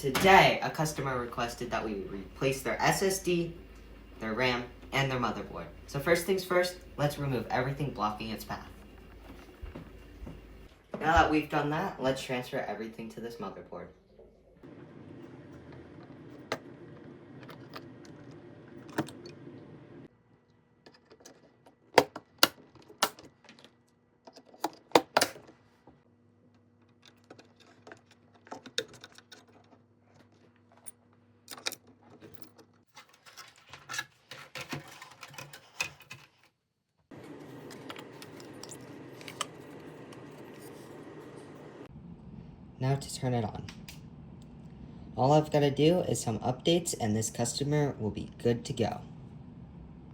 Today, a customer requested that we replace their SSD, their RAM, and their motherboard. So first things first, let's remove everything blocking its path. Now that we've done that, let's transfer everything to this motherboard. Now to turn it on. All I've got to do is some updates and this customer will be good to go.